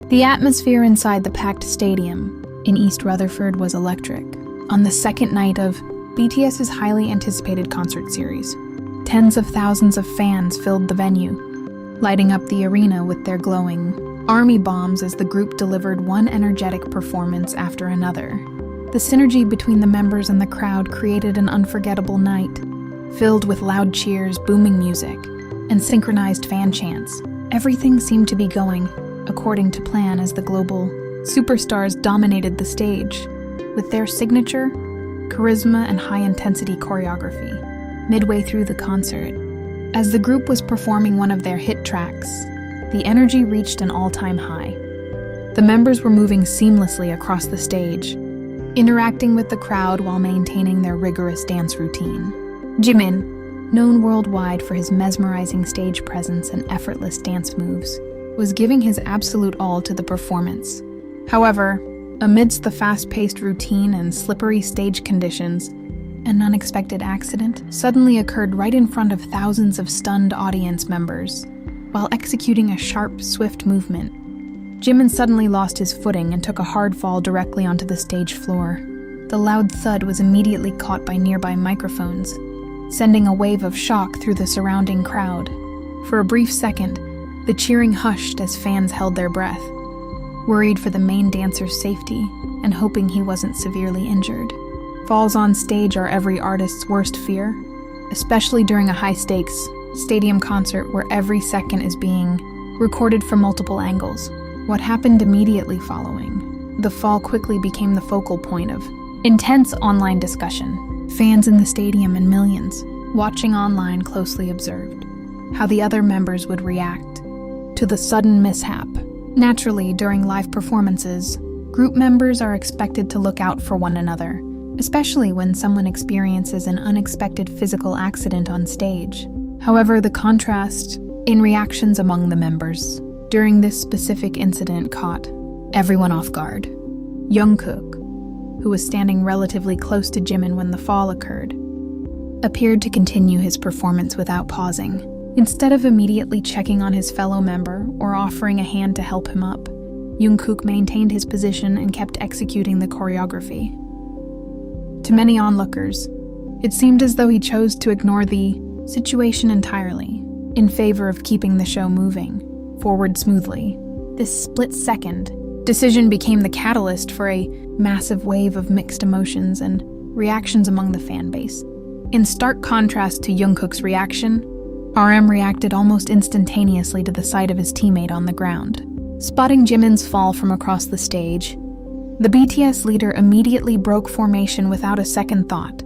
The atmosphere inside the packed stadium in East Rutherford was electric. On the second night of BTS's highly anticipated concert series, tens of thousands of fans filled the venue, lighting up the arena with their glowing army bombs as the group delivered one energetic performance after another. The synergy between the members and the crowd created an unforgettable night, filled with loud cheers, booming music, and synchronized fan chants. Everything seemed to be going according to plan as the global superstars dominated the stage with their signature charisma and high-intensity choreography. Midway through the concert, as the group was performing one of their hit tracks, the energy reached an all-time high. The members were moving seamlessly across the stage, interacting with the crowd while maintaining their rigorous dance routine. Jimin, known worldwide for his mesmerizing stage presence and effortless dance moves, was giving his absolute all to the performance. However, amidst the fast-paced routine and slippery stage conditions, an unexpected accident suddenly occurred right in front of thousands of stunned audience members. While executing a sharp, swift movement, Jimin suddenly lost his footing and took a hard fall directly onto the stage floor. The loud thud was immediately caught by nearby microphones, sending a wave of shock through the surrounding crowd. For a brief second, the cheering hushed as fans held their breath, worried for the main dancer's safety and hoping he wasn't severely injured. Falls on stage are every artist's worst fear, especially during a high-stakes stadium concert where every second is being recorded from multiple angles. What happened immediately following the fall quickly became the focal point of intense online discussion. Fans in the stadium and millions watching online closely observed how the other members would react to the sudden mishap. Naturally, during live performances, group members are expected to look out for one another, especially when someone experiences an unexpected physical accident on stage. However, the contrast in reactions among the members during this specific incident caught everyone off guard. Jungkook, who was standing relatively close to Jimin when the fall occurred, appeared to continue his performance without pausing. Instead of immediately checking on his fellow member or offering a hand to help him up, Jungkook maintained his position and kept executing the choreography. To many onlookers, it seemed as though he chose to ignore the situation entirely, in favor of keeping the show moving forward smoothly. This split-second decision became the catalyst for a massive wave of mixed emotions and reactions among the fan base. In stark contrast to Jungkook's reaction, RM reacted almost instantaneously to the sight of his teammate on the ground. Spotting Jimin's fall from across the stage, the BTS leader immediately broke formation without a second thought,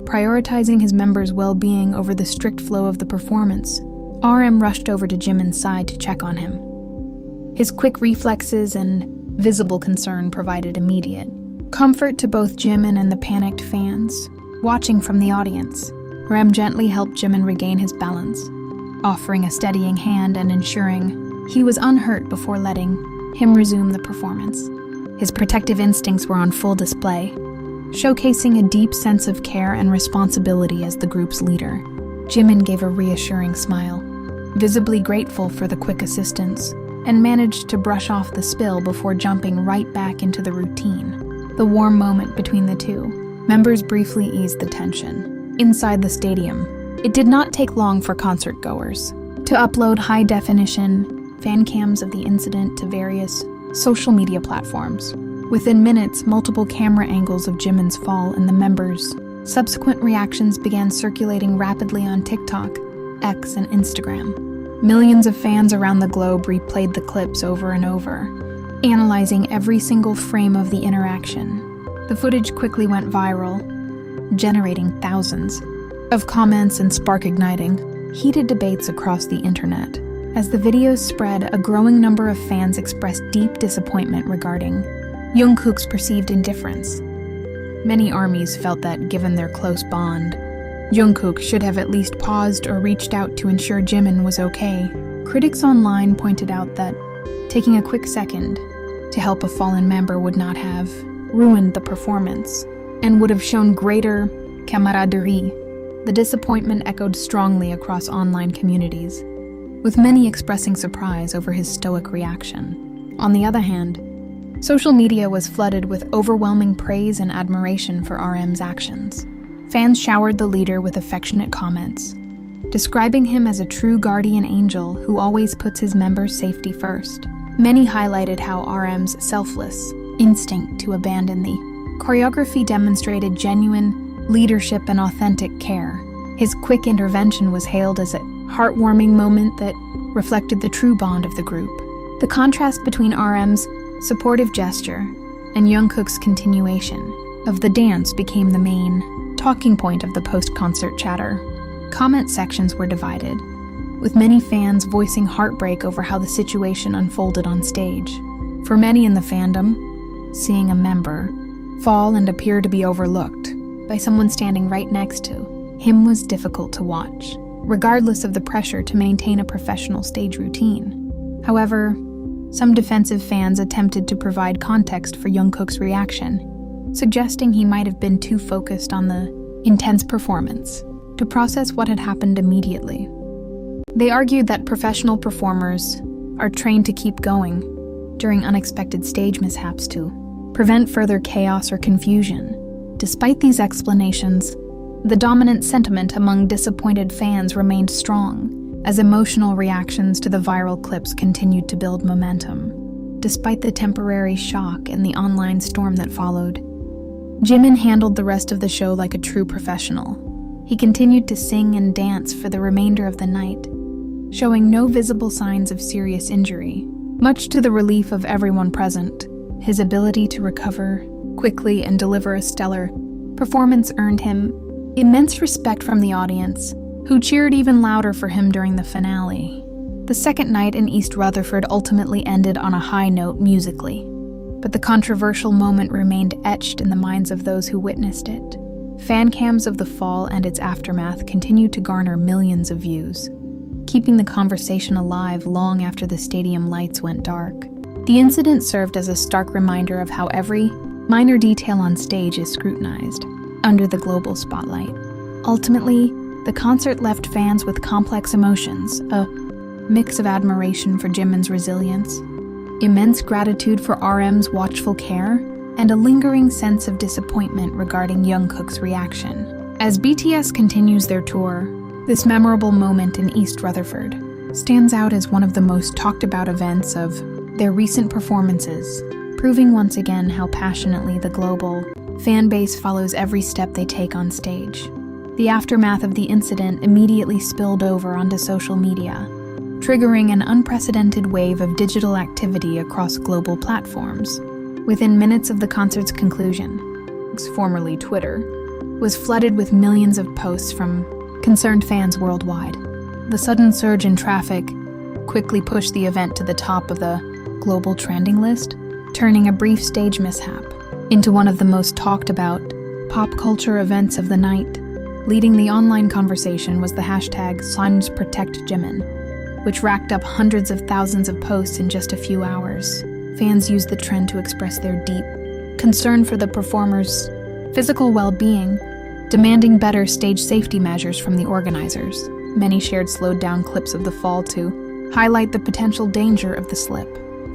prioritizing his members' well-being over the strict flow of the performance. RM rushed over to Jimin's side to check on him. His quick reflexes and visible concern provided immediate comfort to both Jimin and the panicked fans watching from the audience. RM gently helped Jimin regain his balance, offering a steadying hand and ensuring he was unhurt before letting him resume the performance. His protective instincts were on full display, showcasing a deep sense of care and responsibility as the group's leader. Jimin gave a reassuring smile, visibly grateful for the quick assistance, and managed to brush off the spill before jumping right back into the routine. The warm moment between the two members briefly eased the tension. Inside the stadium, it did not take long for concert-goers to upload high-definition fan cams of the incident to various social media platforms. Within minutes, multiple camera angles of Jimin's fall and the members' subsequent reactions began circulating rapidly on TikTok, X, and Instagram. Millions of fans around the globe replayed the clips over and over, analyzing every single frame of the interaction. The footage quickly went viral, generating thousands of comments and spark-igniting heated debates across the internet. As the videos spread, a growing number of fans expressed deep disappointment regarding Jungkook's perceived indifference. Many armies felt that, given their close bond, Jungkook should have at least paused or reached out to ensure Jimin was okay. Critics online pointed out that taking a quick second to help a fallen member would not have ruined the performance and would have shown greater camaraderie. The disappointment echoed strongly across online communities, with many expressing surprise over his stoic reaction. On the other hand, social media was flooded with overwhelming praise and admiration for RM's actions. Fans showered the leader with affectionate comments, describing him as a true guardian angel who always puts his members' safety first. Many highlighted how RM's selfless instinct to abandon the choreography demonstrated genuine leadership and authentic care. His quick intervention was hailed as a heartwarming moment that reflected the true bond of the group. The contrast between RM's supportive gesture and Jungkook's continuation of the dance became the main talking point of the post-concert chatter. Comment sections were divided, with many fans voicing heartbreak over how the situation unfolded on stage. For many in the fandom, seeing a member fall and appear to be overlooked by someone standing right next to him was difficult to watch, regardless of the pressure to maintain a professional stage routine. However, some defensive fans attempted to provide context for Jungkook's reaction, suggesting he might have been too focused on the intense performance to process what had happened immediately. They argued that professional performers are trained to keep going during unexpected stage mishaps to prevent further chaos or confusion. Despite these explanations, the dominant sentiment among disappointed fans remained strong as emotional reactions to the viral clips continued to build momentum. Despite the temporary shock and the online storm that followed, Jimin handled the rest of the show like a true professional. He continued to sing and dance for the remainder of the night, showing no visible signs of serious injury. Much to the relief of everyone present, his ability to recover quickly and deliver a stellar performance earned him immense respect from the audience, who cheered even louder for him during the finale. The second night in East Rutherford ultimately ended on a high note musically, but the controversial moment remained etched in the minds of those who witnessed it. Fan cams of the fall and its aftermath continued to garner millions of views, keeping the conversation alive long after the stadium lights went dark. The incident served as a stark reminder of how every minor detail on stage is scrutinized under the global spotlight. Ultimately, the concert left fans with complex emotions, a mix of admiration for Jimin's resilience, immense gratitude for RM's watchful care, and a lingering sense of disappointment regarding Jungkook's reaction. As BTS continues their tour, this memorable moment in East Rutherford stands out as one of the most talked about events of their recent performances, proving once again how passionately the global fan base follows every step they take on stage. The aftermath of the incident immediately spilled over onto social media, triggering an unprecedented wave of digital activity across global platforms. Within minutes of the concert's conclusion, formerly Twitter, was flooded with millions of posts from concerned fans worldwide. The sudden surge in traffic quickly pushed the event to the top of the global trending list, turning a brief stage mishap into one of the most talked about pop culture events of the night. Leading the online conversation was the hashtag #SignProtectJimin, which racked up hundreds of thousands of posts in just a few hours. Fans used the trend to express their deep concern for the performers' physical well-being, demanding better stage safety measures from the organizers. Many shared slowed-down clips of the fall to highlight the potential danger of the slip,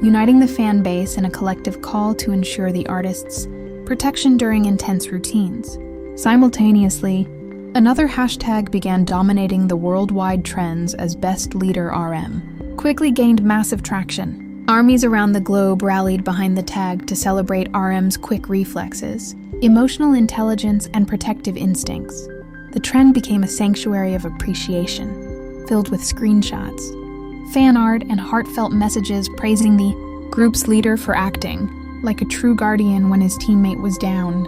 uniting the fan base in a collective call to ensure the artists' protection during intense routines. Simultaneously, another hashtag began dominating the worldwide trends as Best Leader RM. Quickly gained massive traction. Armies around the globe rallied behind the tag to celebrate RM's quick reflexes, emotional intelligence, and protective instincts. The trend became a sanctuary of appreciation, filled with screenshots, fan art, and heartfelt messages praising the group's leader for acting like a true guardian when his teammate was down.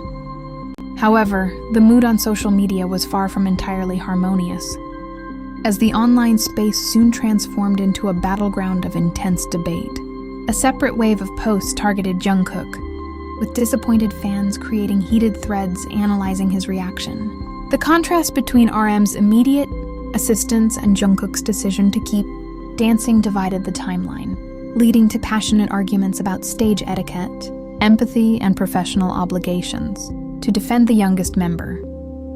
However, the mood on social media was far from entirely harmonious, as the online space soon transformed into a battleground of intense debate. A separate wave of posts targeted Jungkook, with disappointed fans creating heated threads analyzing his reaction. The contrast between RM's immediate assistance and Jungkook's decision to keep dancing divided the timeline, leading to passionate arguments about stage etiquette, empathy, and professional obligations. To defend the youngest member,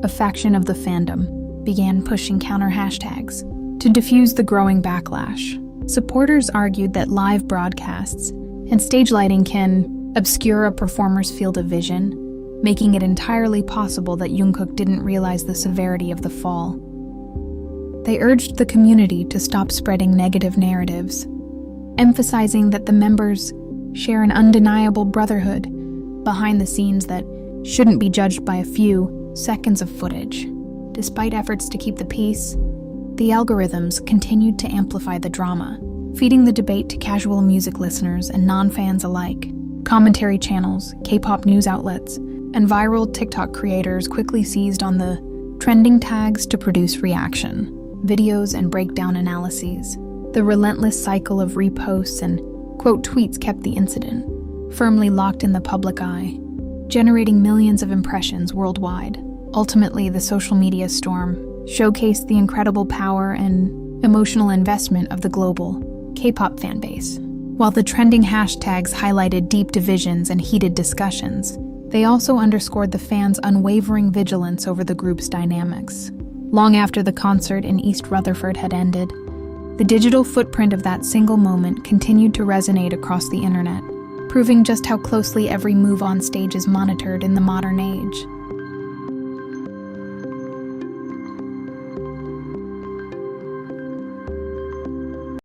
a faction of the fandom began pushing counter hashtags to diffuse the growing backlash. Supporters argued that live broadcasts and stage lighting can obscure a performer's field of vision, making it entirely possible that Jungkook didn't realize the severity of the fall. They urged the community to stop spreading negative narratives, emphasizing that the members share an undeniable brotherhood behind the scenes that shouldn't be judged by a few seconds of footage. Despite efforts to keep the peace, the algorithms continued to amplify the drama, feeding the debate to casual music listeners and non-fans alike. Commentary channels, K-pop news outlets, and viral TikTok creators quickly seized on the trending tags to produce reaction videos and breakdown analyses. The relentless cycle of reposts and quote tweets kept the incident firmly locked in the public eye, generating millions of impressions worldwide. Ultimately, the social media storm showcased the incredible power and emotional investment of the global K-pop fanbase. While the trending hashtags highlighted deep divisions and heated discussions, they also underscored the fans' unwavering vigilance over the group's dynamics. Long after the concert in East Rutherford had ended, the digital footprint of that single moment continued to resonate across the internet, proving just how closely every move on stage is monitored in the modern age.